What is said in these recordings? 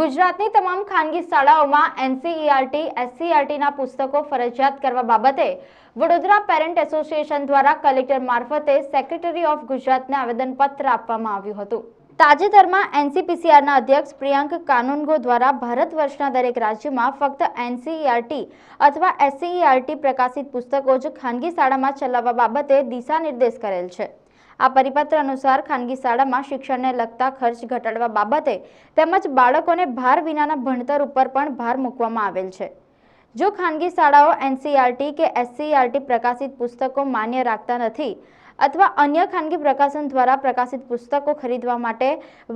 ગુજરાતની તમામ ખાનગી શાળાઓમાં એનસીઈઆરટી, એસસીઈઆરટીના પુસ્તકો ફરજિયાત કરવા બાબતે વડોદરા પેરેન્ટ એસોસિએશન દ્વારા કલેક્ટર મારફતે સેક્રેટરી ઓફ ગુજરાતને આવેદનપત્ર આપવામાં આવ્યું હતું। તાજેતરમાં એનસીપીસીઆરના અધ્યક્ષ પ્રિયંક કાનુનગો દ્વારા ભારત વર્ષના દરેક રાજ્યમાં ફક્ત એનસીઈઆરટી અથવા એસસીઈઆરટી પ્રકાશિત પુસ્તકો જ ખાનગી શાળામાં ચલાવવા બાબતે દિશાનિર્દેશ કરેલ છે। આ પરિપત્ર અનુસાર ખાનગી શાળામાં શિક્ષણને લગતા ખર્ચ ઘટાડવા બાબતે તેમજ બાળકોને ભાર વિનાના ભણતર ઉપર પણ ભાર મૂકવામાં આવેલ છે। જો ખાનગી શાળાઓ એનસીઈઆરટી કે એસસીઈઆરટી પ્રકાશિત પુસ્તકો માન્ય રાખતા નથી અથવા અન્ય ખાનગી પ્રકાશન દ્વારા પ્રકાશિત પુસ્તકો ખરીદવા માટે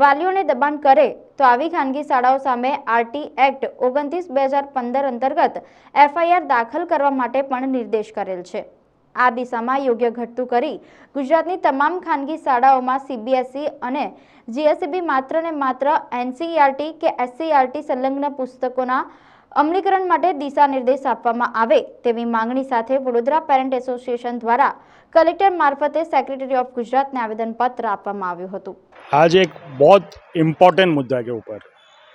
વાલીઓને દબાણ કરે તો આવી ખાનગી શાળાઓ સામે આરટી એક્ટ 29/2015 અંતર્ગત એફઆઈઆર દાખલ કરવા માટે પણ નિર્દેશ કરેલ છે। આ દિશામાં યોગ્ય ઘટતું કરી ગુજરાતની તમામ ખાનગી શાળાઓમાં સીબીએસઈ અને જીએસઈબી માત્ર ને માત્ર એનસીઈઆરટી કે એસસીઈઆરટી સંલગ્ન પુસ્તકોના અમલીકરણ માટે દિશાનિર્દેશ આપવામાં આવે તેવી માંગણી સાથે વડોદરા પેરેન્ટ એસોસિએશન દ્વારા कलेक्टर मार्फते सेक्रेटरी ऑफ गुजरात ने आवेदन पत्र आपવામાં આવ્યું હતું। आज एक बहुत इम्पोर्टेंट मुद्दा के ऊपर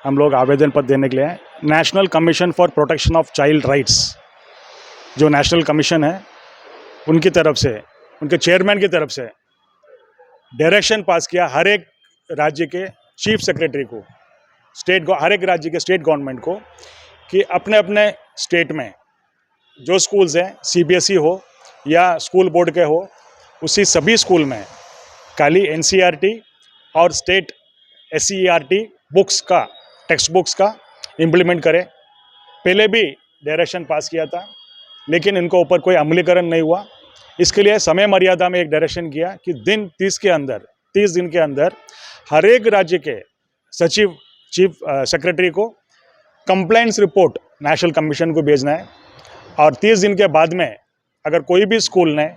हम लोग आवेदन पत्र देने के लिए हैं। National commission for protection of child rights, जो नेशनल कमीशन है, उनकी तरफ से, उनके चेयरमैन की तरफ से डायरेक्शन पास किया हर एक राज्य के चीफ सेक्रेटरी को, हर एक राज्य के स्टेट गवर्नमेंट को, कि अपने अपने स्टेट में जो स्कूल्स हैं, सीबीएसई हो या स्कूल बोर्ड के हो, उसी सभी स्कूल में खाली एनसीईआरटी और स्टेट एससीईआरटी बुक्स का, टेक्स्ट बुक्स का इम्प्लीमेंट करें। पहले भी डायरेक्शन पास किया था लेकिन इनको ऊपर कोई अमलीकरण नहीं हुआ। इसके लिए समय मर्यादा में एक डायरेक्शन किया कि 30 दिन के अंदर हर एक राज्य के सचिव, चीफ सेक्रेटरी को कंप्लेंट्स रिपोर्ट नेशनल कमीशन को भेजना है और 30 दिन के बाद में अगर कोई भी स्कूल ने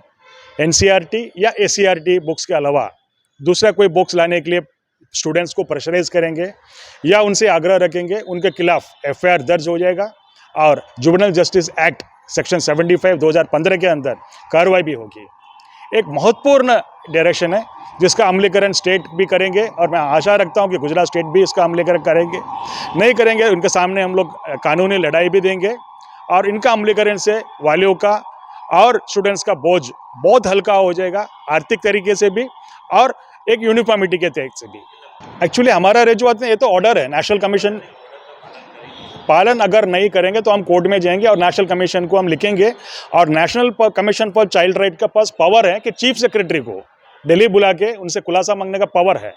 एनसीईआरटी या एससीईआरटी बुक्स के अलावा दूसरा कोई बुक्स लाने के लिए स्टूडेंट्स को प्रेशराइज करेंगे या उनसे आग्रह रखेंगे, उनके खिलाफ एफआईआर दर्ज हो जाएगा और जुवेनाइल जस्टिस एक्ट सेक्शन 75 2015 के अंदर कार्रवाई भी होगी। एक महत्वपूर्ण डायरेक्शन है जिसका अमलीकरण स्टेट भी करेंगे और मैं आशा रखता हूं कि गुजरात स्टेट भी इसका अमलीकरण करेंगे। नहीं करेंगे उनके सामने हम लोग कानूनी लड़ाई भी देंगे और इनका अमलीकरण से वालियों का और स्टूडेंट्स का बोझ बहुत हल्का हो जाएगा, आर्थिक तरीके से भी और एक यूनिफॉर्मिटी के तहत से भी। एक्चुअली हमारा रजूआत में ये तो ऑर्डर है, नेशनल कमीशन पालन अगर नहीं करेंगे तो हम कोर्ट में जाएंगे और नेशनल कमीशन को हम लिखेंगे और national commission for child right का पास पावर है कि चीफ सेक्रेटरी को दिल्ली बुला के उनसे खुलासा मांगने का पावर है,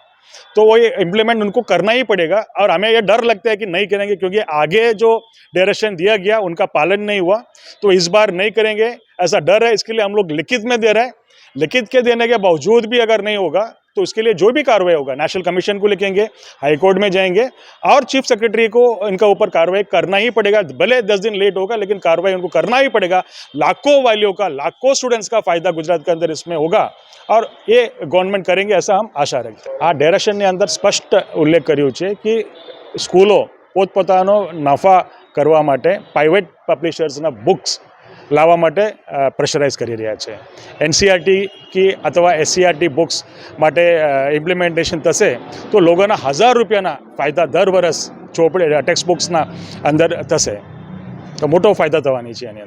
तो वो ये इम्प्लीमेंट उनको करना ही पड़ेगा। और हमें ये डर लगता है कि नहीं करेंगे क्योंकि आगे जो डायरेक्शन दिया गया उनका पालन नहीं हुआ, तो इस बार नहीं करेंगे ऐसा डर है। इसके लिए हम लोग लिखित में दे रहे हैं। लिखित के देने के बावजूद भी अगर नहीं होगा तो उसके लिए जो भी कार्रवाई होगा नेशनल कमीशन को लिखेंगे, हाई कोर्ट में जाएंगे और चीफ सेक्रेटरी को इनका ऊपर कार्रवाई करना ही पड़ेगा। भले 10 दिन लेट होगा लेकिन कार्रवाई उनको करना ही पड़ेगा। लाखों वालियों का, लाखों स्टूडेंट्स का फायदा गुजरात के अंदर इसमें होगा और ये गवर्नमेंट करेंगे ऐसा हम आशा रखते हैं। आ डायरेक्शन ने अंदर स्पष्ट उल्लेख कर्यो छे कि स्कूलों पोतपोतानो नफा करवा माटे प्राइवेट पब्लिशर्सना बुक्स लावा माटे प्रेशराइज करी रह्या छे। एनसीईआरटी की अथवा एससीईआरटी बुक्स माटे इम्प्लिमेंटेशन थशे तो लोगोना 1000 रुपयाना फायदा दर वर्ष ચોપડે ટેક્સ્ટ બુક્સના અંદર થશે, તો મોટો ફાયદા થવાની છે એની અંદર।